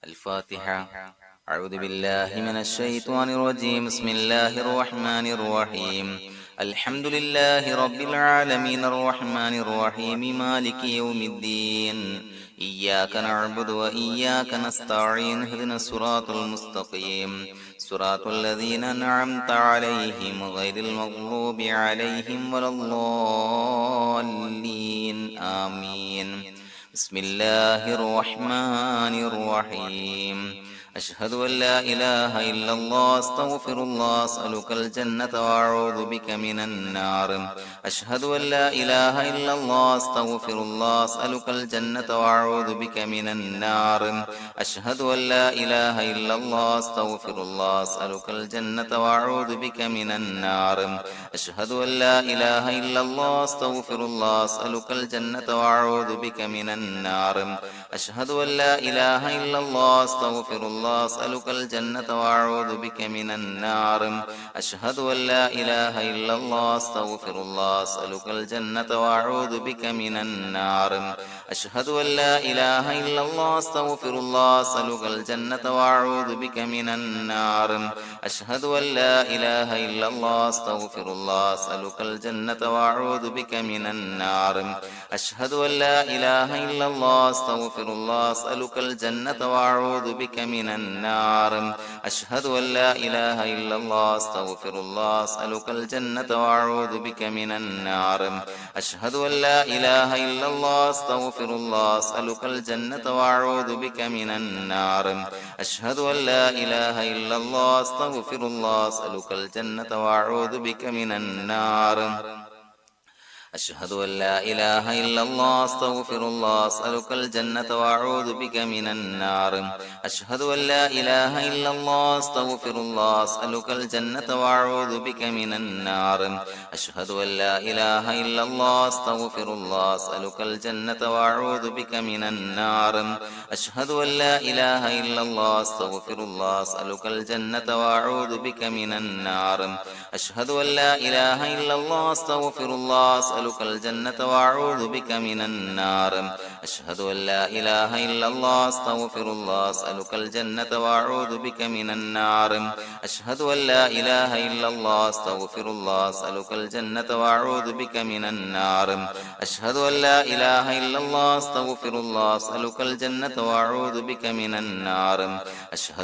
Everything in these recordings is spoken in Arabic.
الفاتحة. أعوذ بالله من الشيطان الرجيم. بسم الله الرحمن الرحيم. الحمد لله رب العالمين الرحمن الرحيم مالك يوم الدين. إياك نعبد وإياك نستعين. اهدنا الصراط المستقيم صراط الذين أنعمت عليهم غير المغضوب عليهم ولا الضالين. آمين. بسم الله الرحمن الرحيم. أشهد أن لا إله إلا الله أستغفر الله أسألك الجنة وأعوذ بك من النار. أشهد أن لا إله إلا الله أستغفر الله أسألك الجنة وأعوذ بك من النار. أشهد أن لا إله إلا الله أستغفر الله أسألك الجنة وأعوذ بك من النار. أشهد أن لا إله إلا الله أستغفر الله أسألك الجنة وأعوذ بك من النار. أشهد أن لا إله إلا الله أستغفر الله أسألك الجنة وأعوذ بك من النار. أشهد أن لا إله إلا الله أستغفر الله أسألك الجنة وأعوذ بك من النار. أشهد أن لا إله إلا الله أستغفر الله أسألك الجنة وأعوذ بك من النار. أشهد أن لا إله إلا الله أستغفر الله أسألك الجنة وأعوذ بك من النار. أشهد أن لا إله إلا الله أستغفر الله أسألك الجنة وأعوذ بك من النار. أشهد أن لا إله إلا الله أستغفر الله أسألك الجنة وأعوذ بك من النار. أشهد أن لا إله إلا الله أستغفر الله أسألك الجنة وأعوذ بك من النار. أشهد أن لا إله إلا الله أستغفر الله أسألك الجنة وأعوذ بك من النار. أشهد أن لا إله إلا الله أستغفر الله أسألك الجنة وأعوذ بك من النار. أشهد أن لا إله إلا الله أستغفر الله أسألك الجنة وأعوذ بك من النار. أشهد أن لا إله إلا الله أستغفر الله أسألك الجنة وأعوذ بك من النار. أشهد أن لا إله إلا الله أستغفر الله أسألك الجنة وأعوذ بك من النار. أشهد أن لا إله إلا الله أستغفر الله أسألك الجنة وأعوذ بك من النار. أشهد أن لا إله إلا الله أستغفر الله أسألك الجنة وأعوذ بك من النار. أشهد أن لا إله إلا الله أستغفر الله أسألك الجنة وأعوذ بك من النار. أشهد أن لا إله إلا الله أستغفر الله أسألك الجنة وأعوذ بك من النار. أشهد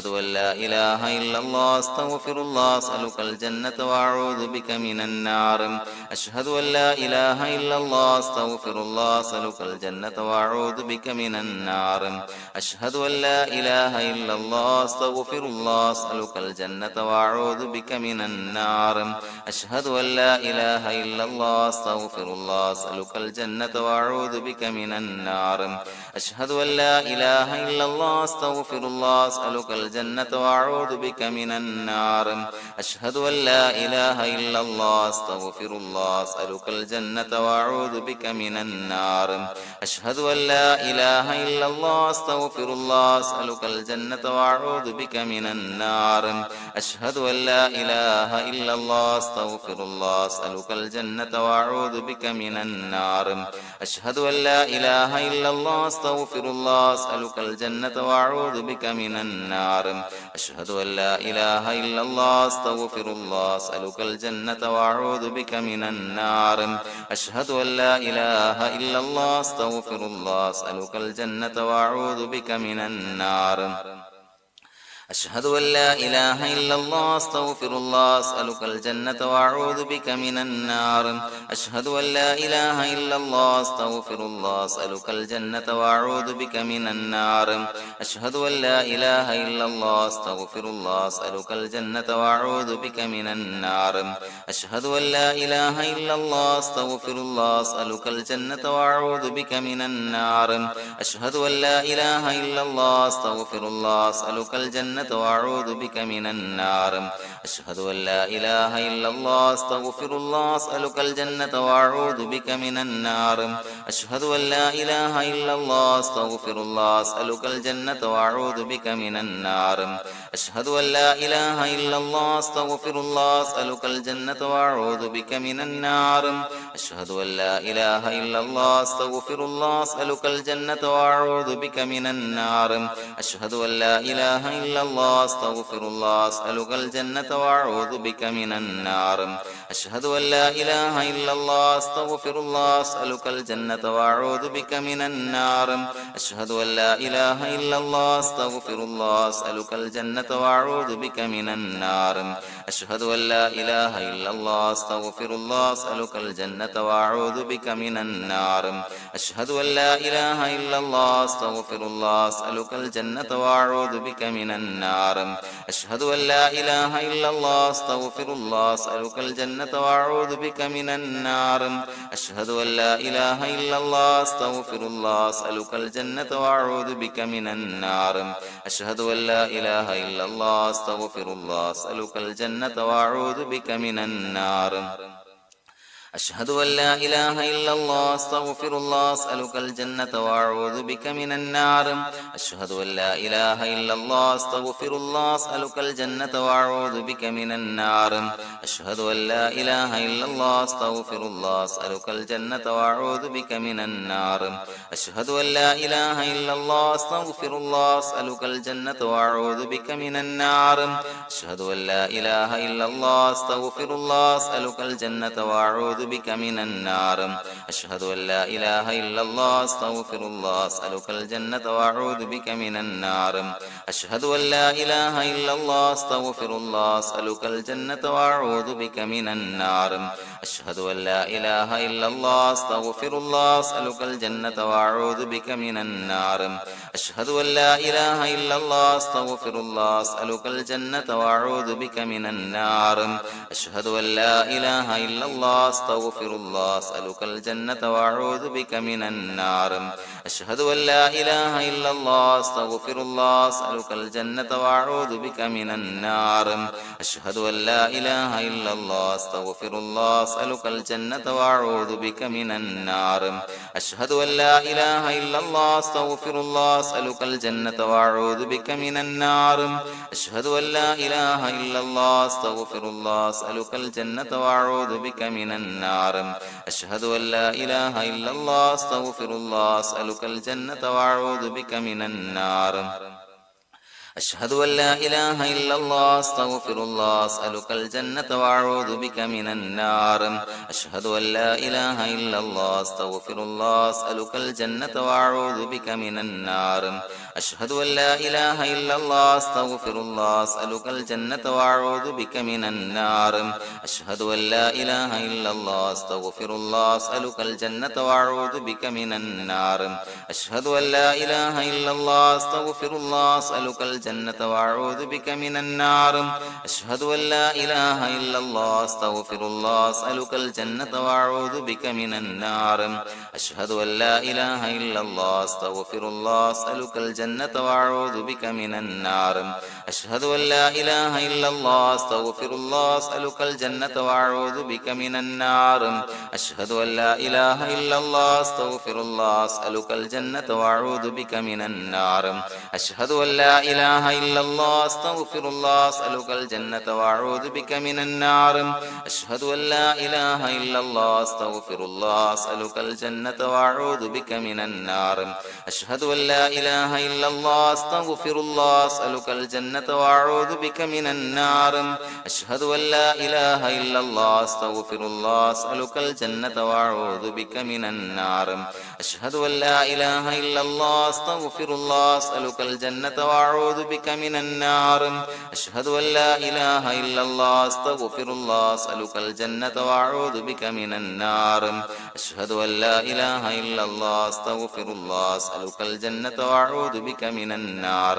أن لا إله إلا الله أستغفر الله أسألك الجنة وأعوذ بك من النار. أشهد أن لا إله إلا الله أستغفر الله أسألك الجنة وأعوذ بك من النار. أشهد أن لا إله إلا الله أستغفر الله أسألك الجنة وأعوذ بك من النار. أشهد أن لا إله إلا الله أستغفر الله أسألك الجنة وأعوذ بك من النار. أشهد أن لا إله إلا الله أستغفر الله أسألك الجنة وأعوذ بك من النار. أشهد أن لا إله إلا الله أستغفر الله أسألك الجنة وأعوذ بك من النار. أشهد أن لا إله إلا الله أستغفر الله أسألك الجنة وأعوذ بك من النار. أشهد أن لا إله إلا الله أستغفر الله أسألك الجنة وأعوذ بك من النار. أشهد أن لا إله إلا الله أستغفر الله أسألك الجنة وأعوذ بك من النار. أشهد أن لا إله إلا الله أستغفر الله أسألك الجنة وأعوذ بك من النار. أشهد أن لا إله إلا الله أستغفر الله أسألك الجنة وأعوذ بك من النار. أشهد أن لا إله إلا الله أستغفر الله أسألك الجنة وأعوذ بك من النار. أشهد أن لا إله إلا الله أستغفر الله أسألك الجنة وأعوذ بك من النار. أشهد أن لا إله إلا الله أستغفر الله أسألك الجنة وأعوذ بك من النار. أشهد أن لا إله إلا الله أستغفر الله أسألك الجنة وأعوذ بك من النار. أشهد أن لا إله إلا الله أستغفر الله أسألك الجنة الجنة وأعوذ بك من النار أشهد أن لا إله إلا الله أستغفر الله أسألك الجنة وأعوذ بك من النار أشهد أن لا إله إلا الله أستغفر الله أسألك الجنة وأعوذ بك من النار أشهد أن لا إله إلا الله أستغفر الله أسألك الجنة وأعوذ بك من النار أشهد أن لا إله إلا الله أستغفر الله أسألك الجنة وأعوذ بك من النار أشهد أن لا إله إلا الله أستغفر الله أسألك الجنة وأعوذ بك من النار أشهد أن لا إله إلا الله أستغفر الله أسألك الجنة وأعوذ بك من النار أشهد أن لا إله إلا الله أستغفر الله أسألك الجنة وأعوذ بك من النار أشهد أن لا إله إلا الله أستغفر الله أسألك الجنة وأعوذ بك من النار أشهد أن لا إله إلا الله أستغفر الله أسألك الجنة وأعوذ بك من النار أشهد أن لا إله إلا الله أستغفر الله أسألك الجنة وأعوذ بك من النار أشهد أن لا إله إلا الله أستغفر الله أسألك الجنة وأعوذ بك من النار أشهد أن لا إله إلا الله أستغفر الله أسألك الجنة وأعوذ بك من النار أشهد أن لا إله إلا الله أستغفر الله أسألك الجنة وأعوذ بك من النار أشهد أن لا إله إلا الله أستغفر الله أسألك الجنة وأعوذ بك من النار أشهد أن لا إله إلا الله أستغفر الله أسألك الجنة وأعوذ بك من النار أشهد أن لا إله إلا الله أستغفر الله أسألك الجنة وأعوذ بك من النار أشهد أن لا إله إلا الله أستغفر الله أسألك الجنة وأعوذ بك من النار أشهد أن لا إله إلا الله أستغفر الله أسألك الجنة وأعوذ بك من النار أشهد أن لا إله إلا الله أستغفر الله أسألك الجنة وأعوذ بك من النار أشهد أن لا إله إلا الله أستغفر الله أسألك الجنة وأعوذ بك من النار أشهد أن لا إله إلا الله أستغفر الله أسألك الجنة وأعوذ بك من النار أشهد أن لا إله إلا الله أستغفر الله أسألك الجنة وأعوذ بك من النار أشهد أن لا إله إلا الله أستغفر الله أسألك الجنة وأعوذ بك من النار أشهد أن لا إله إلا الله أستغفر الله أسألك الجنة وأعوذ بك من النار أشهد أن لا إله إلا الله أستغفر الله أسألك الجنة وأعوذ بك من النار أشهد أن لا إله إلا الله أستغفر الله أسألك الجنة وأعوذ بك من النار أشهد أن لا إله إلا الله أستغفر الله أسألك الجنة وأعوذ بك من النار أشهد أن لا إله إلا الله أستغفر الله أسألك الجنة وأعوذ بك من النار أشهد أن لا إله إلا الله أستغفر الله أسألك الجنة وأعوذ بك من النار أشهد أن لا إله إلا الله أستغفر الله أسألك الجنة وأعوذ بك من النار أشهد أن لا إله إلا الله أستغفر الله أسألك الجنة وأعوذ بك من النار أشهد أن لا إله إلا الله أستغفر الله أسألك الجنة وأعوذ بك من النار أشهد أن لا إله إلا الله أستغفر الله أسألك الجنة وأعوذ بك من النار أشهد أن لا إله إلا الله أستغفر الله أسألك الجنة وأعوذ بك من النار أشهد أن لا إله إلا الله أستغفر الله أسألك الجنة وأعوذ بك من النار أشهد أن لا إله إلا الله أستغفر الله أسألك الجنة وأعوذ بك من النار أشهد أن لا إله إلا الله أستغفر الله أسألك الجنة وأعوذ بك من النار أشهد أن لا إله إلا الله أستغفر الله أسألك الجنة وأعوذ بك من النار أشهد أن لا إله إلا الله أستغفر الله أسألك الجنة وأعوذ بك من النار أشهد أن لا إله إلا الله أستغفر الله أسألك الجنة وأعوذ بك من النار أشهد أن لا إله إلا الله أستغفر الله أسألك الجنة وأعوذ بك من النار أشهد أن لا إله إلا الله أستغفر الله أسألك الجنة وأعوذ بك من النار أشهد أن لا إله إلا الله أستغفر الله أسألك الجنة وأعوذ بك من النار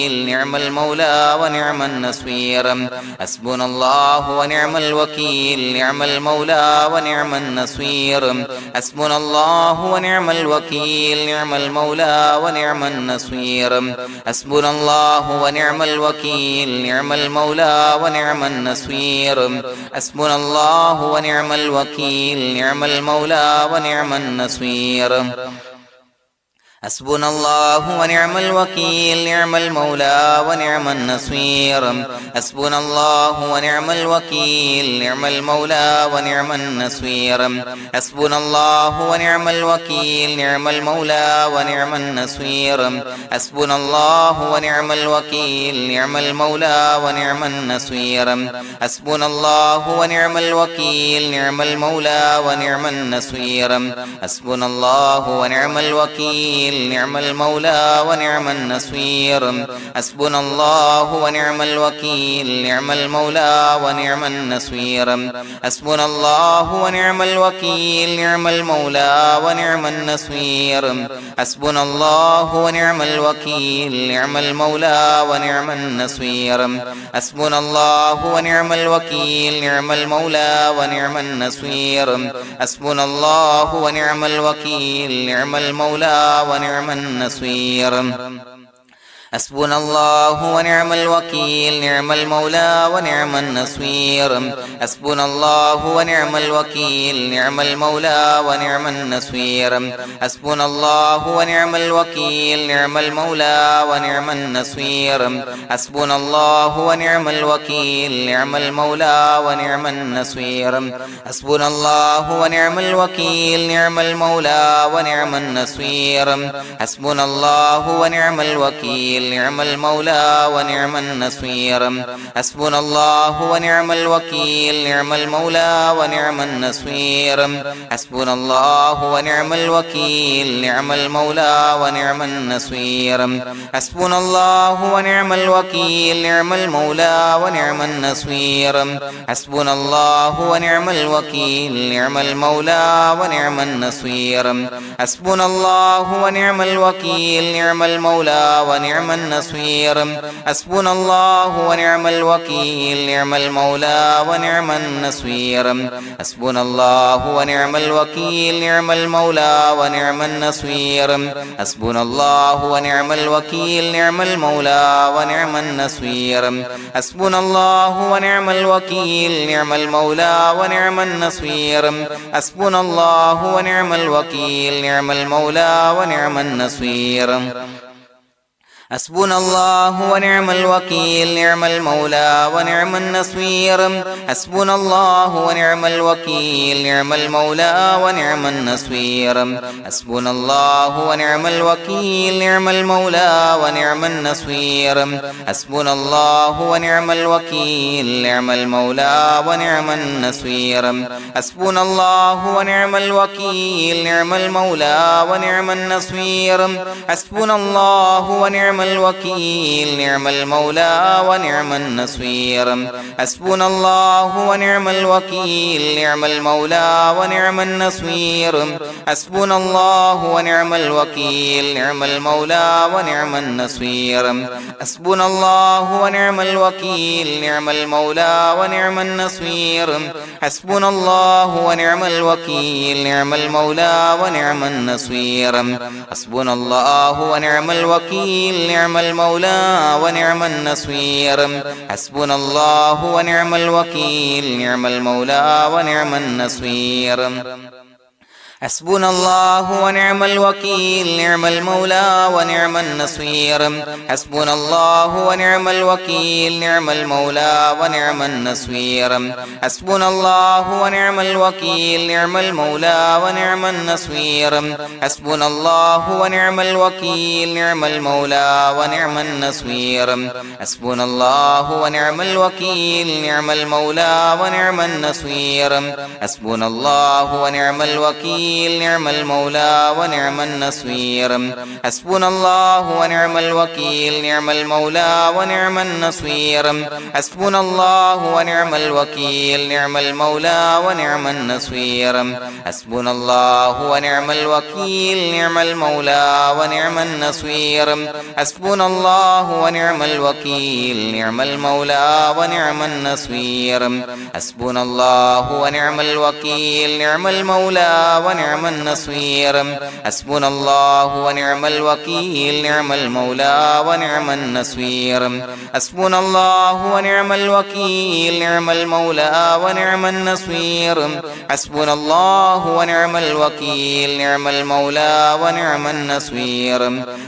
الوكيل نعم المولى ونعم النصير حسبنا الله ونعم الوكيل نعم المولى ونعم النصير حسبنا الله ونعم الوكيل نعم المولى ونعم النصير حسبنا الله ونعم الوكيل نعم المولى ونعم النصير حسبنا الله ونعم الوكيل نعم المولى ونعم النصير حسبنا الله ونعم الوكيل نعم المولى ونعم النصير حسبنا الله ونعم الوكيل نعم المولى ونعم النصير حسبنا الله ونعم الوكيل نعم المولى ونعم النصير حسبنا الله ونعم الوكيل نعم المولى ونعم النصير حسبنا الله ونعم الوكيل نعم المولى ونعم النصير حسبنا الله ونعم الوكيل نعم المولى ونعم النصير حسبنا الله ونعم الوكيل نعم المولى ونعم النصير حسبنا الله ونعم الوكيل نعم المولى ونعم النصير حسبنا الله ونعم الوكيل نعم المولى ونعم النصير حسبنا الله ونعم الوكيل نعم المولى ونعم النصير حسبنا الله ونعم الوكيل نعم المولى ونعم النصير حسبنا الله ونعم الوكيل نعم المولى ونعم النصير حسبنا الله ونعم الوكيل نعم المولى ونعم النصير حسبنا الله ونعم الوكيل نعم المولى ونعم النصير حسبنا الله ونعم الوكيل نعم المولى ونعم النصير حسبنا الله ونعم الوكيل نعم المولى ونعم النصير حسبنا الله ونعم الوكيل نعم المولى ونعم النصير حسبنا الله ونعم الوكيل نعم المولى ونعم النصير حسبنا الله ونعم الوكيل نعم المولى ونعم النصير حسبنا الله ونعم الوكيل نعم المولى ونعم النصير حسبنا الله ونعم الوكيل نعم المولى ونعم النصير حسبنا الله ونعم الوكيل نعم المولى ونعم النصير حسبنا الله ونعم الوكيل نعم المولى ونعم النصير حسبنا الله ونعم الوكيل نعم المولى ونعم النصير حسبنا الله ونعم الوكيل نعم المولى ونعم النصير حسبنا الله ونعم الوكيل نعم المولى ونعم النصير حسبنا الله ونعم الوكيل نعم المولى ونعم النصير حسبنا الله ونعم الوكيل نعم المولى ونعم النصير حسبنا الله ونعم الوكيل نعم المولى ونعم النصير حسبنا الله ونعم الوكيل نعم المولى ونعم النصير حسبنا الله ونعم الوكيل نعم المولى ونعم النصير حسبنا الله ونعم الوكيل نعم المولى ونعم النصير حسبنا الله ونعم الوكيل نعم المولى ونعم النصير حسبنا الله ونعم الوكيل نعم المولى ونعم النصير حسبنا الله ونعم الوكيل نعم المولى ونعم النصير حسبنا الله ونعم الوكيل نعم المولى ونعم النصير حسبنا الله ونعم الوكيل نعم المولى ونعم النصير حسبنا الله ونعم الوكيل نعم المولى ونعم النصير حسبنا الله ونعم الوكيل نعم المولى ونعم النصير حسبنا الله ونعم الوكيل نعم المولى ونعم النصير حسبنا الله ونعم الوكيل نعم المولى ونعم النصير حسبنا الله ونعم الوكيل نعم المولى ونعم النصير حسبنا الله ونعم الوكيل نعم المولى ونعم النصير حسبنا الله ونعم الوكيل نعم المولى ونعم النصير حسبنا الله ونعم الوكيل الوكيل نعم المولى ونعم النصير حسبنا الله ونعم الوكيل نعم المولى ونعم النصير حسبنا الله ونعم الوكيل نعم المولى ونعم النصير حسبنا الله ونعم الوكيل نعم المولى ونعم النصير حسبنا الله ونعم الوكيل نعم المولى ونعم النصير حسبنا الله ونعم الوكيل نعم المولى ونعم النصير حسبنا الله ونعم الوكيل نعم المولى ونعم النصير حسبنا الله ونعم الوكيل نعم المولى ونعم النصير حسبنا الله ونعم الوكيل نعم المولى ونعم النصير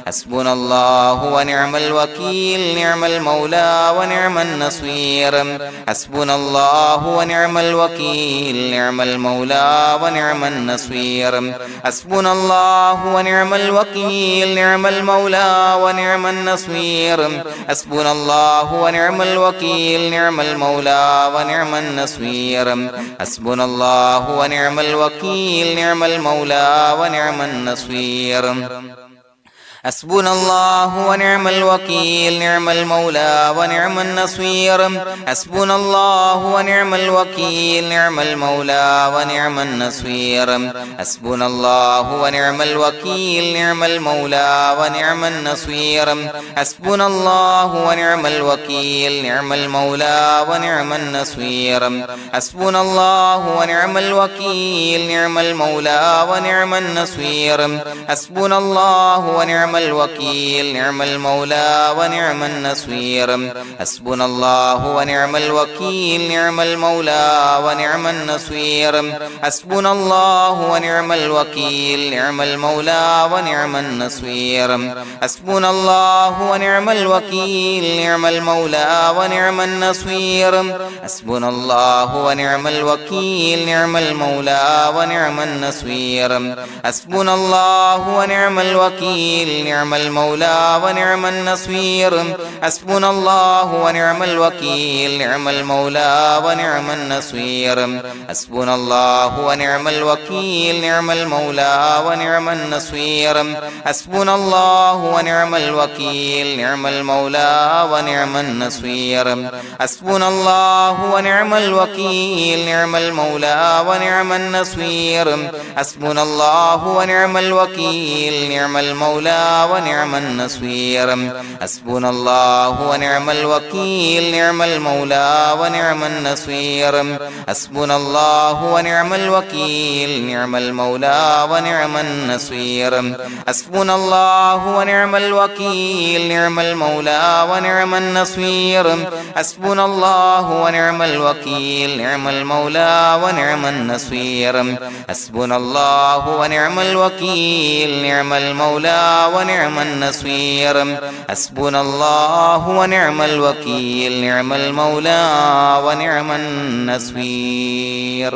حسبنا الله ونعم الوكيل نعم المولى ونعم النصير حسبنا الله ونعم الوكيل نعم المولى ونعم النصير حسبنا الله ونعم الوكيل نعم المولى ونعم النصير حسبنا الله ونعم الوكيل نعم المولى ونعم النصير حسبنا الله ونعم الوكيل نعم المولى ونعم النصير حسبنا الله ونعم الوكيل نعم المولى ونعم النصير حسبنا الله ونعم الوكيل نعم المولى ونعم النصير حسبنا الله ونعم الوكيل نعم المولى ونعم النصير حسبنا الله ونعم الوكيل نعم المولى ونعم النصير حسبنا الله ونعم الوكيل نعم المولى ونعم النصير حسبنا الله ونعم الوكيل نعم المولى ونعم النصير حسبنا الله ونعم الوكيل نعم المولى ونعم النصير حسبنا الله ونعم الوكيل نعم المولى ونعم النصير حسبنا الله ونعم الوكيل نعم المولى ونعم النصير حسبنا الله ونعم الوكيل نعم المولى ونعم النصير حسبنا الله ونعم الوكيل نعم المولى ونعم النصير حسبنا الله ونعم الوكيل نعم المولى ونعم النصير حسبنا الله ونعم الوكيل نعم المولى ونعم النصير حسبنا الله ونعم الوكيل نعم المولى ونعم النصير حسبنا الله ونعم الوكيل نعم المولى ونعم النصير حسبنا الله ونعم الوكيل نعم المولى ونعم النصير حسبنا الله ونعم الوكيل نعم المولى ونعم النصير حسبنا الله ونعم الوكيل نعم المولى ونعم النصير حسبنا الله ونعم الوكيل نعم المولى ونعم النصير حسبنا الله ونعم الوكيل نعم المولى ونعم النصير حسبنا الله ونعم الوكيل نعم المولى ونعم النصير حسبنا الله ونعم الوكيل نعم المولى ونعم النصير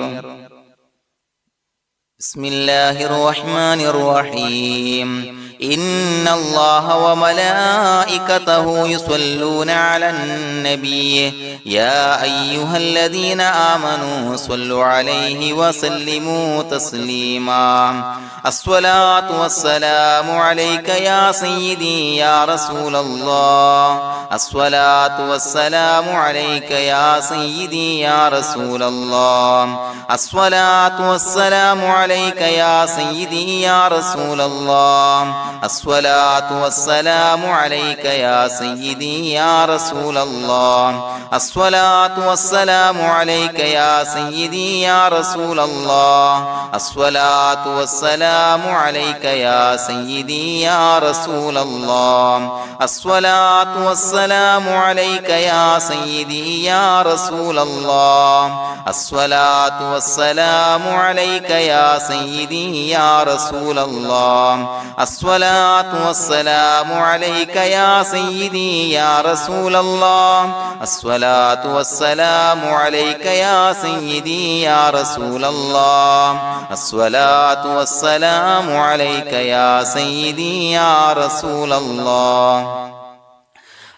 بسم الله الرحمن الرحيم إن الله وملائكته يصلون على النبي يا أيها الذين آمنوا صلوا عليه وسلموا تسليما الصلاة والسلام عليك يا سيدي يا رسول الله الصلاة والسلام عليك يا سيدي يا رسول الله الصلاة والسلام عليك يا سيدي يا رسول الله الصلاة والسلام عليك يا سيدي يا رسول الله الصلاة والسلام عليك يا سيدي يا رسول الله الصلاة والسلام عليك يا سيدي يا رسول الله الصلاة والسلام عليك يا سيدي يا رسول الله الصلاة والسلام عليك يا سيدي يا رسول الله الصلاة والسلام عليك يا سيدي يا رسول الله الصلاة والسلام عليك يا سيدي يا رسول الله الصلاة والسلام عليك يا سيدي يا رسول الله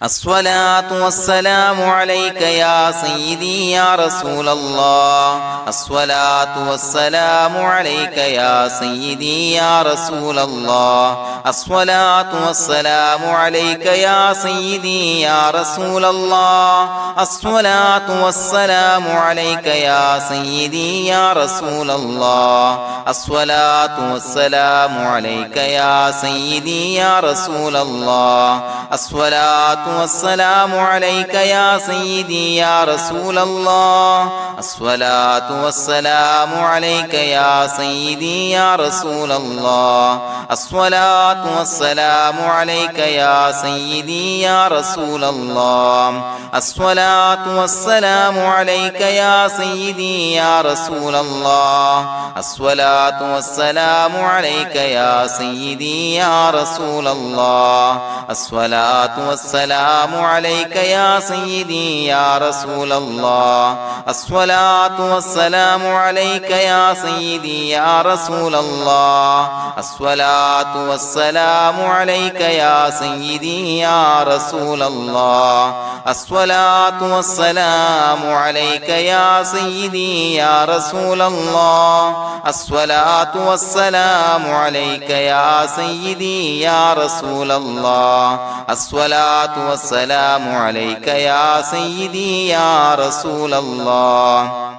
الصلاة والسلام عليك يا سيدي يا رسول الله. الصلاة والسلام عليك يا سيدي يا رسول الله. الصلاة والسلام عليك يا سيدي يا رسول الله. الصلاة والسلام عليك يا سيدي يا رسول الله. الصلاة والسلام عليك يا سيدي يا رسول الله. الصلاة والسلام عليك يا سيدي يا رسول الله. الصلاة والسلام عليك يا سيدي يا رسول الله. الصلاة والسلام عليك يا سيدي يا رسول الله. الصلاة والسلام عليك يا سيدي يا رسول الله. الصلاة والسلام عليك يا سيدي يا رسول الله. الصلاة والسلام عليك يا سيدي يا رسول الله. الصلاة والسلام عليك يا سيدي يا رسول الله. الصلاة والسلام عليك يا سيدي يا رسول الله. الصلاة والسلام عليك يا سيدي يا رسول الله. الصلاة والسلام عليك يا سيدي يا رسول الله. الصلاة والسلام عليك يا سيدي يا رسول الله.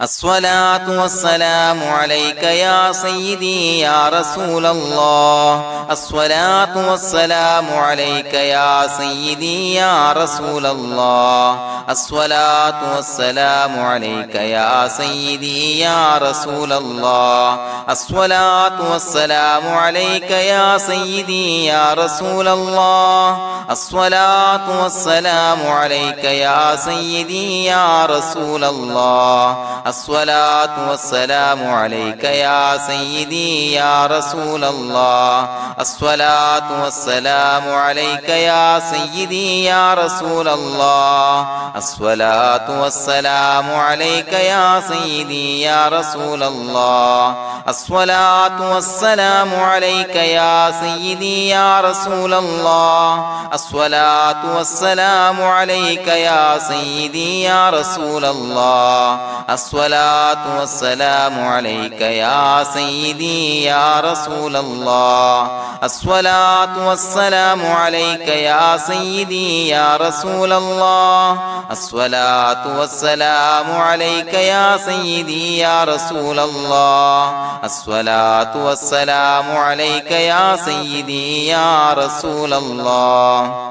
الصلاة والسلام عليك يا سيدي يا رسول الله. الصلاة والسلام عليك يا سيدي يا رسول الله. الصلاة والسلام عليك يا سيدي يا رسول الله. الصلاة والسلام عليك يا سيدي يا رسول الله. الصلاة والسلام عليك يا سيدي يا رسول الله. الصلاة والسلام عليك يا سيدي يا رسول الله. الصلاة والسلام عليك يا سيدي يا رسول الله. الصلاة والسلام عليك يا سيدي يا رسول الله. الصلاة والسلام عليك يا سيدي يا رسول الله. الصلاة والسلام عليك يا سيدي يا رسول الله. الصلاة والسلام عليك يا سيدي يا رسول الله. الصلاة والسلام عليك يا سيدي يا رسول الله. الصلاة والسلام عليك يا سيدي يا رسول الله. الصلاة والسلام عليك يا سيدي يا رسول الله.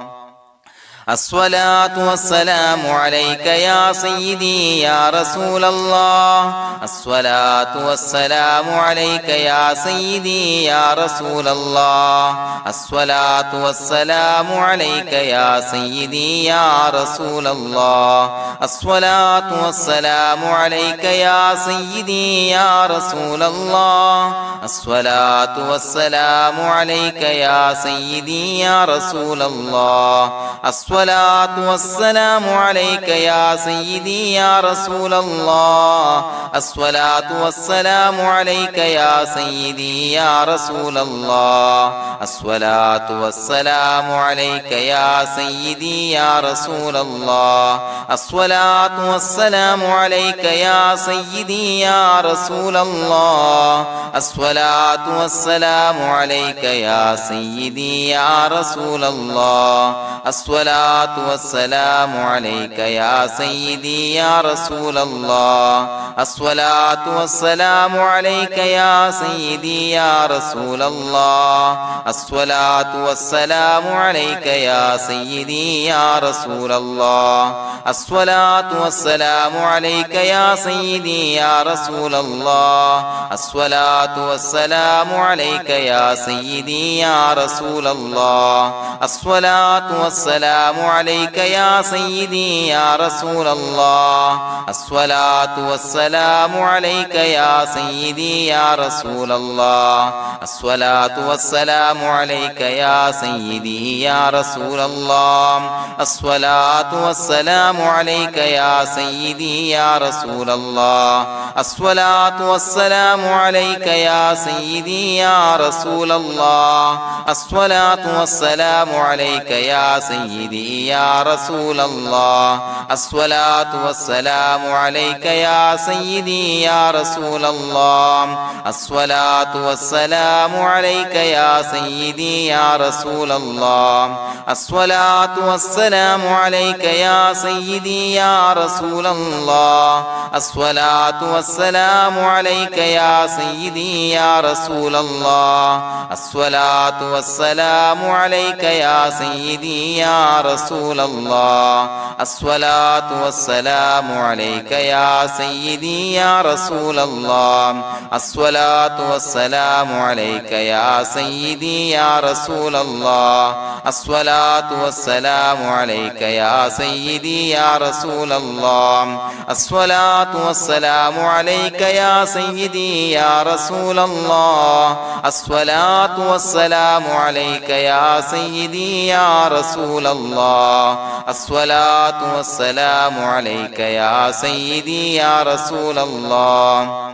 الصلاة والسلام عليك يا سيدي يا رسول الله. الصلاة والسلام عليك يا سيدي يا رسول الله. الصلاة والسلام عليك يا سيدي يا رسول الله. الصلاة والسلام عليك يا سيدي يا رسول الله. الصلاة والسلام عليك يا سيدي يا رسول الله. الصلاة والسلام عليك يا سيدي يا رسول الله. الصلاة والسلام عليك يا سيدي يا رسول الله. الصلاة والسلام عليك يا سيدي يا رسول الله. الصلاة والسلام عليك يا سيدي يا رسول الله. الصلاة والسلام عليك يا سيدي يا رسول الله. الصلاة والسلام عليك يا سيدي يا رسول الله. الصلاة والسلام عليك يا سيدي يا رسول الله. الصلاة والسلام عليك يا سيدي يا رسول الله. الصلاة والسلام عليك يا سيدي يا رسول الله. الصلاة والسلام عليك يا سيدي يا رسول الله. الصلاة والسلام عليك يا سيدي يا رسول الله. الصلاة والسلام والسلام عليك يا سيدي يا رسول الله الصلاة والسلام عليك يا سيدي يا رسول الله الصلاة والسلام عليك يا سيدي يا رسول الله الصلاة والسلام عليك يا سيدي يا رسول الله الصلاة والسلام عليك يا سيدي يا رسول الله الصلاة والسلام عليك يا سيدي يا رسول الله الصلاة والسلام عليك يا سيدي يا رسول الله الصلاة والسلام عليك يا سيدي يا رسول الله الصلاة والسلام عليك يا سيدي يا رسول الله الصلاة والسلام عليك يا سيدي يا رسول الله الصلاة والسلام عليك يا سيدي يا رسول الله الصلاة والسلام عليك يا سيدي يا رسول الله الصلاة والسلام عليك يا سيدي يا رسول الله الصلاة والسلام عليك يا سيدي يا رسول الله الصلاة والسلام عليك يا سيدي يا رسول الله الصلاة والسلام عليك يا سيدي يا رسول الله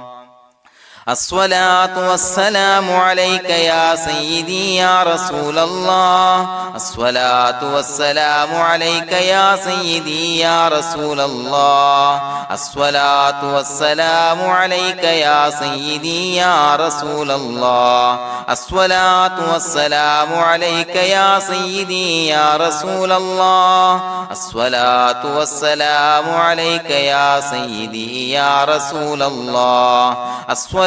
الصلاة والسلام عليك يا سيدي يا رسول الله الصلاة والسلام عليك يا سيدي يا رسول الله الصلاة والسلام عليك يا سيدي يا رسول الله الصلاة والسلام عليك يا سيدي يا رسول الله الصلاة والسلام عليك يا سيدي يا رسول الله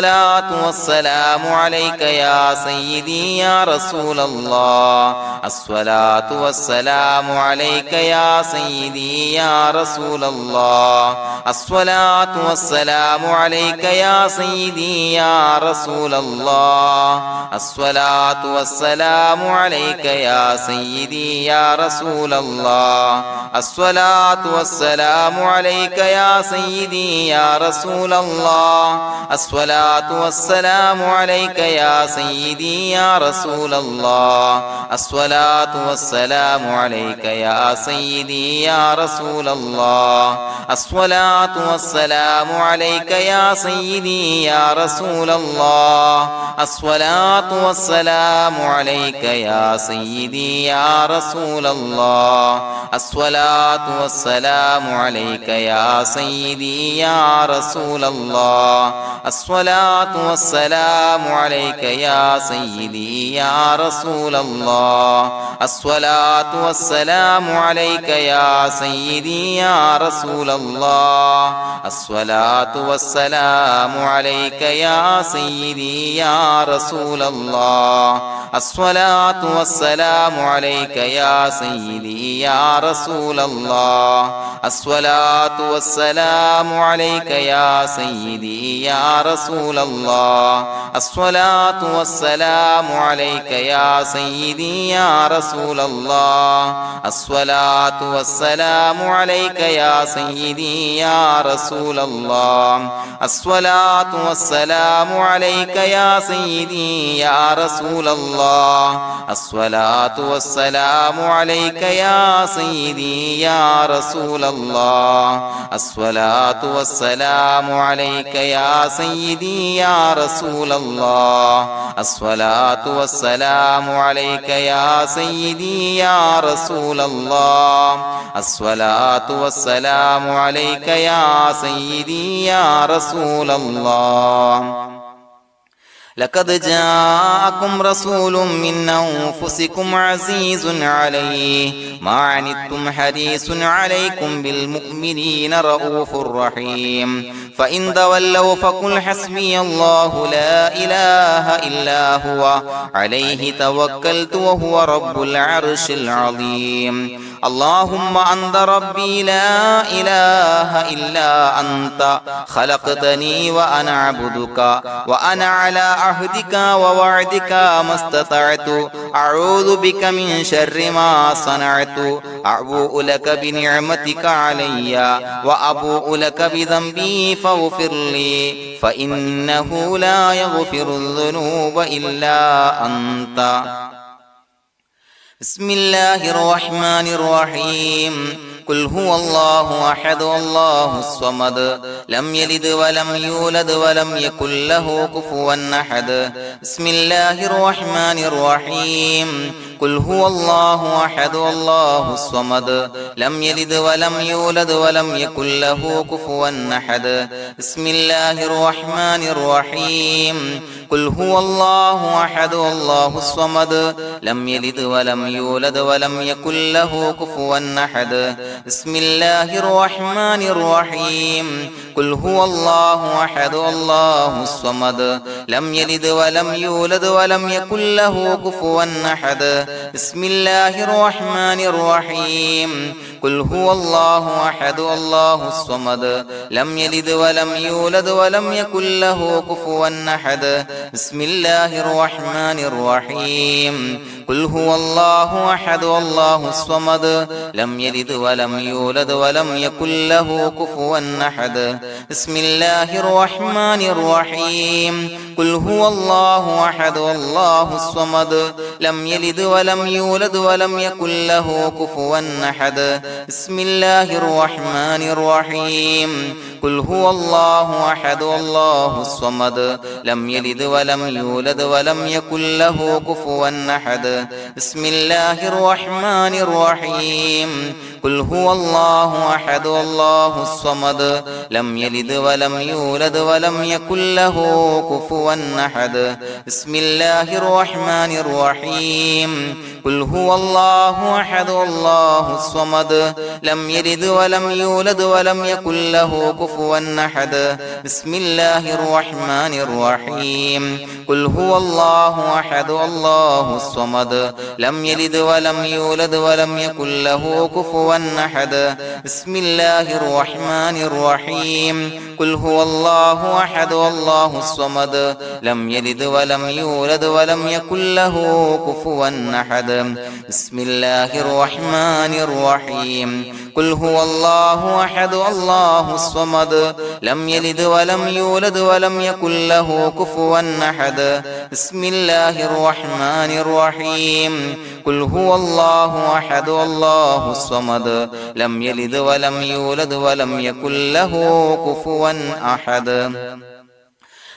الصلاة والسلام عليك يا سيدي يا رسول الله الصلاة والسلام عليك يا سيدي يا رسول الله الصلاة والسلام عليك يا سيدي يا رسول الله الصلاة والسلام عليك يا سيدي يا رسول الله الصلاة والسلام عليك يا سيدي يا رسول الله الصلاة والسلام عليك يا سيدي يا رسول الله الصلاة والسلام عليك يا سيدي يا رسول الله الصلاة والسلام عليك يا سيدي يا رسول الله الصلاة والسلام عليك يا سيدي يا رسول الله الصلاة والسلام عليك يا سيدي يا رسول الله الصلاة والسلام عليك يا سيدي يا رسول الله الصلاة والسلام عليك يا سيدي يا رسول الله الصلاة والسلام عليك يا سيدي يا رسول الله الصلاة والسلام عليك يا سيدي يا رسول الله الصلاة والسلام عليك يا سيدي يا رسول الله الصلاة والسلام عليك يا سيدي يا رسول الله الصلاة والسلام عليك يا سيدي يا رسول الله الصلاة والسلام عليك يا سيدي يا رسول الله الصلاة والسلام عليك يا سيدي يا رسول الله الصلاة والسلام عليك يا سيدي يا رسول الله الصلاة والسلام عليك يا سيدي يا رسول الله الصلاة والسلام عليك يا سيدي يا رسول الله لقد جاءكم رسول من أنفسكم عزيز عليه ما عنتم حريص عليكم بالمؤمنين رؤوف رحيم فإن تولوا فقل حسبي الله لا إله إلا هو عليه توكلت وهو رب العرش العظيم اللهم أنت ربي لا إله إلا أنت خلقتني وأنا عبدك وأنا على عهدك ووعدك ما استطعت أعوذ بك من شر ما صنعت أبوء لك بنعمتك علي وأبوء لك بذنبي فاغفر لي فإنه لا يغفر الذنوب إلا أنت. بسم الله الرحمن الرحيم. قل هو الله أحد الله الصمد لم يلد ولم يولد ولم يكن له كفوا أحد. بسم الله الرحمن الرحيم. قل هو الله أحد الله الصمد لم يلد ولم يولد ولم يكن له كفوا أحد. بسم الله الرحمن الرحيم. قل هو الله أحد الله الصمد لم يلد ولم يولد ولم يكن له كفوا أحد. بسم الله الرحمن الرحيم. قل هو الله أحد الله الصمد لم يلد ولم يولد ولم يكن له كفوا أحد. بسم الله الرحمن الرحيم. قل هو الله أحد الله الصمد لم يلد ولم يولد ولم يكن له كفوا أحد. بسم الله الرحمن الرحيم. قل هو الله أحد الله الصمد لم يلد ولم يولد ولم يكن له كفوا أحد. بسم الله الرحمن الرحيم. قل هو الله أحد الله الصمد لم يلد ولم يولد ولم يكن له كفوا أحد. بسم الله الرحمن الرحيم. قل هو الله أحد الله الصمد لم يلد ولم يولد ولم يكن له كفوا أحد. بسم الله الرحمن الرحيم. قل هو الله أحد الله الصمد لم يلد ولم يولد ولم يكن له كفوا أحد. بسم الله الرحمن الرحيم. قل هو الله أحد الله الصمد لم يلد ولم يولد ولم يكن له كفوا أحد. بسم الله الرحمن الرحيم. قل هو الله أحد الله الصمد لم يلد ولم يولد ولم يكن له كفوا أحد. بسم الله الرحمن الرحيم. قل هو الله أحد الله الصمد لم يلد ولم يولد ولم يكن له كفوا أحد. بسم الله الرحمن الرحيم. قل هو الله أحد الله الصمد لم يلد ولم يولد ولم يكن له كفوا أحد. بسم الله الرحمن الرحيم. قل هو الله أحد الله الصمد لم يلد ولم يولد ولم يكن له كفوا أحد.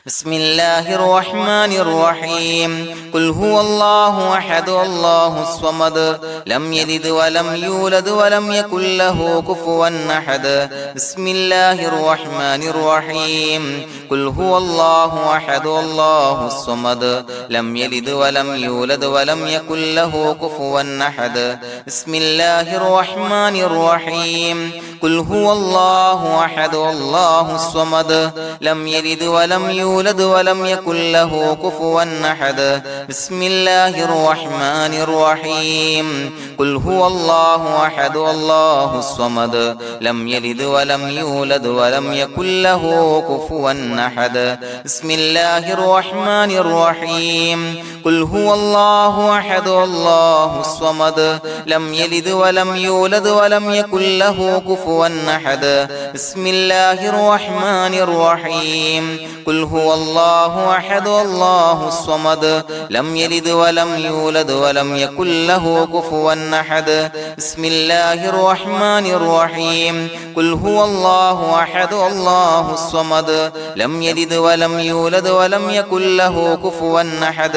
بسم الله الرحمن الرحيم. قل هو الله أحد الله الصمد لم يلد ولم يولد ولم يكن له كفوا أحد. بسم الله الرحمن الرحيم. قل هو الله أحد الله الصمد لم يلد ولم يولد ولم يكن له كفوا أحد. بسم الله الرحمن الرحيم. قل هو الله أحد الله الصمد لم يلد ولم يولد ولم يكن له كفوا أحد. بسم الله الرحمن الرحيم. قل هو الله أحد الله الصمد لم يلد ولم يولد ولم يكن له كفوا أحد. بسم الله الرحمن الرحيم. قل هو الله أحد الله الصمد لم يلد ولم يولد ولم يكن له كفوا أحد. بسم الله الرحمن الرحيم. قل هو الله أحد الله الصمد لم يلد ولم يولد ولم يكن له كفوا أحد. بسم الله الرحمن الرحيم. قل هو الله أحد الله الصمد لم يلد ولم يولد ولم يكن له كفوا أحد.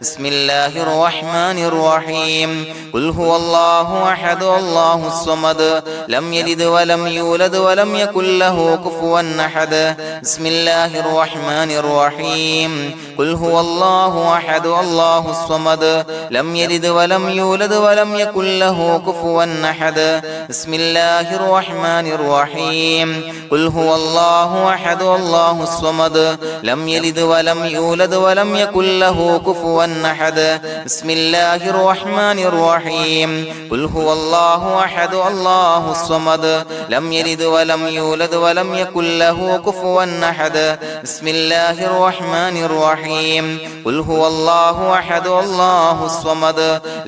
بسم الله الرحمن الرحيم. قل هو الله أحد الله الصمد لم يلد ولم يولد ولم يكن له كفوا أحد بسم الله الرحمن الرحيم قل هو الله أحد الله الصمد لم يلد ولم يولد ولم يكن له كفوا أحد بسم الله الرحمن الرحيم قل هو الله أحد الله الصمد لم يلد ولم يولد ولم يكن له كفوا أحد بسم الله الرحمن الرحيم قل هو الله أحد الله الصمد لم يلد ولم يولد ولم يكن له كفوا أحد بسم الله الرحمن الرحيم قل هو الله أحد الله الصمد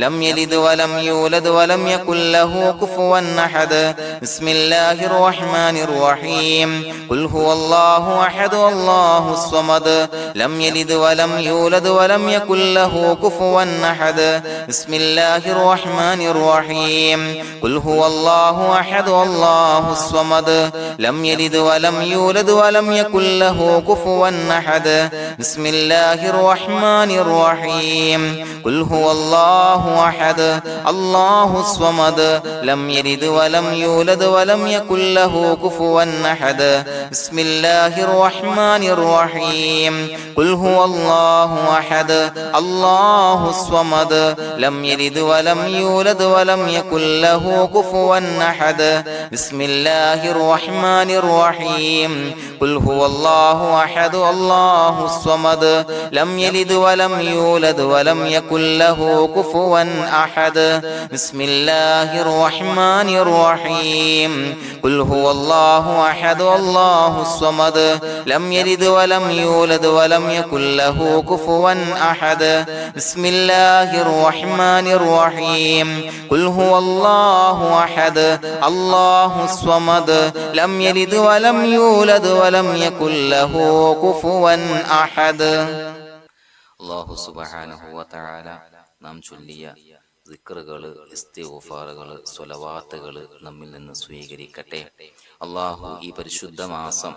لم يلد ولم يولد ولم يكن له كفوا أحد بسم الله الرحمن الرحيم قل هو الله أحد الله الصمد لم يلد ولم يولد ولم يكن له كفوا أحد بسم الله الرحمن الرحيم قل هو الله أحد الله الصمد لم يلد ولم يولد ولم يكن له كفوا أحد بسم الله الرحمن الرحيم قل هو الله أحد الله الصمد لم يلد ولم يولد ولم يكن له كفوا أحد بسم الله الرحمن الرحيم قل هو الله أحد الله الصمد لم يلد ولم يولد ولم يكن له كفوا أحد بسم الله الرحمن الرحيم قل هو الله أحد الله الصمد لم يلد ولم يولد ولم يكن له كفوا أحد بسم الله الرحمن الرحيم قل هو الله أحد الله الصمد لم يلد ولم يولد ولم يكن له كفوا أحد بسم الله الرحمن الرحيم قل هو الله أحد الله الصمد لم يلد ولم يولد ولم يكن له كفوا أحد. അല്ലാഹു സുബ്ഹാനഹു വ തആല നാം ചൊല്ലിയ ദിക്റുകൾ, ഇസ്തിഗ്ഫാറുകൾ, സ്വലവാത്തുകൾ നമ്മിൽ നിന്ന് സ്വീകരിക്കട്ടെ. അള്ളാഹു ഈ പരിശുദ്ധ മാസം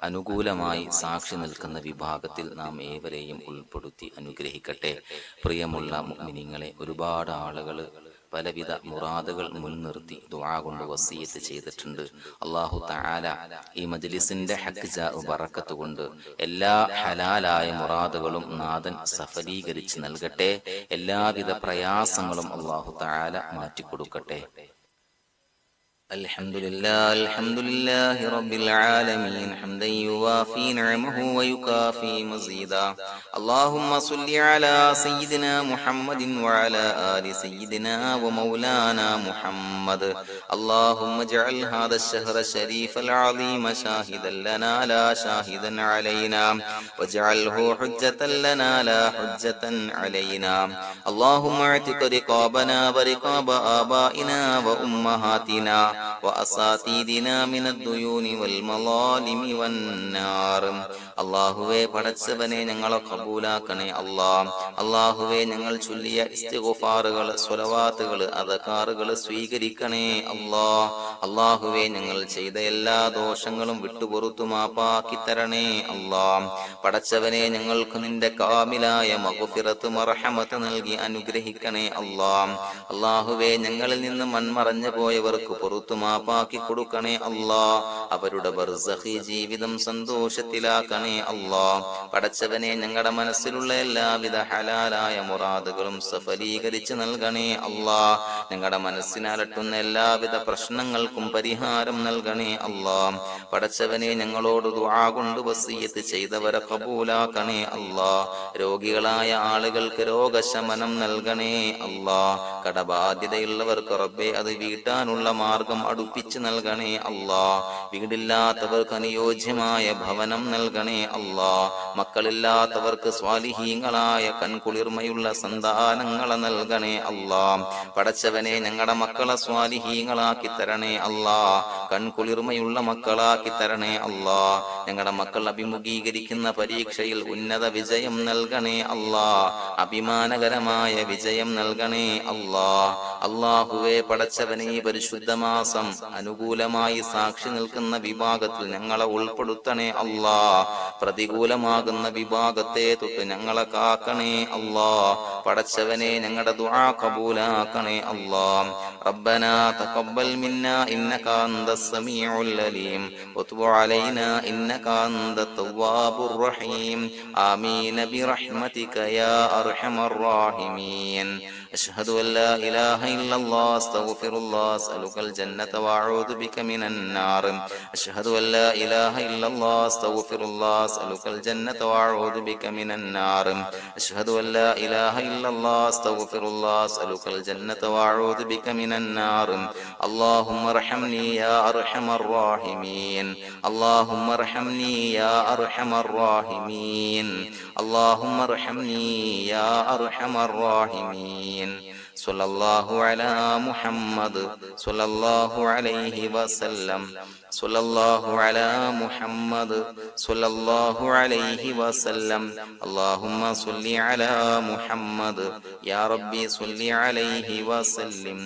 അനുകൂലമായി സാക്ഷി നിൽക്കുന്ന വിഭാഗത്തിൽ നാം ഏവരെയും ഉൾപ്പെടുത്തി അനുഗ്രഹിക്കട്ടെ. പ്രിയമുള്ള മുഅ്മിനീങ്ങളെ, ഒരുപാട് ആളുകൾ പലവിധ മുറാദുകൾ മുൻനിർത്തി ദുആ കൊണ്ട് വസിയത്ത് ചെയ്തിട്ടുണ്ട്. അല്ലാഹു തആല ഈ മജ്ലിസിന്റെ ഹഖ് ബറക്കത്ത് കൊണ്ട് എല്ലാ ഹലാലായ മുറാദുകളും നാഥൻ സഫലീകരിച്ച് നൽകട്ടെ. എല്ലാവിധ പ്രയാസങ്ങളും അല്ലാഹു തആല മാറ്റിക്കൊടുക്കട്ടെ. الحمد لله رب العالمين حمدا يوافي نعمه ويكافي مزيدا. اللهم صل على سيدنا محمد وعلى آل سيدنا ومولانا محمد. اللهم اجعل هذا الشهر الشريف العظيم شاهدا لنا لا شاهدا علينا، واجعله حجة لنا لا حجة علينا. اللهم اعتق رقابنا ورقاب آبائنا وأمهاتنا وأساتذتنا من الديون والمظالم والنار. അള്ളാഹുവേ, പടച്ചവനെ ഞങ്ങളെ കബൂലാക്കണേ അല്ലാ. അള്ളാഹുവേ, ഞങ്ങൾ ചൊല്ലിയ ഇസ്തിഗ്ഫാറുകൾ, സ്വലവാത്തുകൾ, അദ്കാറുകൾ സ്വീകരിക്കണേ അല്ലാ. അള്ളാഹുവേ, ഞങ്ങൾ ചെയ്ത എല്ലാ ദോഷങ്ങളും വിട്ടുപുറത്തു മാപ്പാക്കി തരണേ അല്ലാ. പടച്ചവനെ, ഞങ്ങൾക്ക് നിന്റെ കാമിലായ മഗ്ഫിറത്ത് മർഹമത്ത് നൽകി അനുഗ്രഹിക്കണേ അല്ലാ. അള്ളാഹുവേ, ഞങ്ങളിൽ നിന്ന് മൺമറഞ്ഞു പോയവർക്ക് പുറത്തു മാപ്പാക്കി കൊടുക്കണേ അല്ലാ. അവരുടെ ബർസഖി ജീവിതം സന്തോഷത്തിലാക്കണേ അല്ലാ. പടച്ചവനെ, ഞങ്ങളുടെ മനസ്സിലുള്ള എല്ലാവിധ ഹലാലായ മുറാദുകളും സഫലീകരിച്ച് നൽകണേ അല്ലാ. ഞങ്ങളുടെ മനസ്സിനലട്ടുന്ന എല്ലാവിധ പ്രശ്നങ്ങൾക്കും പരിഹാരം നൽകണേ അല്ലാ. പടച്ചവനെ, ഞങ്ങളോട് ദുആ കൊണ്ട് വസിയത്ത് ചെയ്തവരെ കബൂലാക്കണേ അല്ലാ. രോഗികളായ ആളുകൾക്ക് രോഗശമനം നൽകണേ അല്ലാ. കടബാധ്യതയുള്ളവർക്ക് റബ്ബേ അത് വീട്ടാനുള്ള മാർഗം അടുപ്പിച്ച് നൽകണേ അല്ലാ. വീടില്ലാത്തവർക്ക് അനുയോജ്യമായ ഭവനം നൽകണേ അല്ലാ. മക്കളില്ലാത്തവർക്ക് സ്വാലിഹീങ്ങളായ കൺകുളിർമയുള്ള സന്താനങ്ങളെ നൽകണേ അല്ലാ. പടച്ചവനെ, ഞങ്ങളുടെ മക്കളെ സ്വാലിഹീങ്ങളാക്കി തരണേ അല്ലാ. കൺകുളിർമയുള്ള മക്കളാക്കി തരണേ അല്ലാ. ഞങ്ങളുടെ മക്കൾ അഭിമുഖീകരിക്കുന്ന പരീക്ഷയിൽ ഉന്നത വിജയം നൽകണേ അല്ലാ. അഭിമാനകരമായ വിജയം നൽകണേ അല്ലാ. അല്ലാഹുവേ, പടച്ചവനെ, പരിശുദ്ധ മാസം അനുകൂലമായി സാക്ഷി നിൽക്കുന്ന വിഭാഗത്തിൽ ഞങ്ങളെ ഉൾപ്പെടുത്തണേ അല്ലാ. പ്രതികൂലമാകുന്ന വിഭാഗത്തെ തൊട്ട് ഞങ്ങളെ കാക്കണേ അല്ലാ. പടച്ചവനെ, ഞങ്ങളുടെ ദുആ കബൂലാക്കണേ അല്ലാ. ربنا تقبل منا إنك أنت السميع العليم وتب علينا إنك أنت التواب الرحيم آمين برحمتك يا أرحم الراحمين. أشهد أن لا إله إلا الله أستغفر الله أسألك الجنة وأعوذ بك من النار. أشهد أن لا إله إلا الله أستغفر الله أسألك الجنة وأعوذ بك من النار. أشهد أن لا إله إلا الله أستغفر الله أسألك الجنة وأعوذ بك من النار. اللهم ارحمني يا أرحم الراحمين. اللهم ارحمني يا أرحم الراحمين. اللهم ارحمني يا أرحم الراحمين. صلى الله على محمد صلى الله عليه وسلم. صلى الله على محمد صلى الله عليه وسلم. اللهم صل على محمد يا ربي صل عليه وسلم.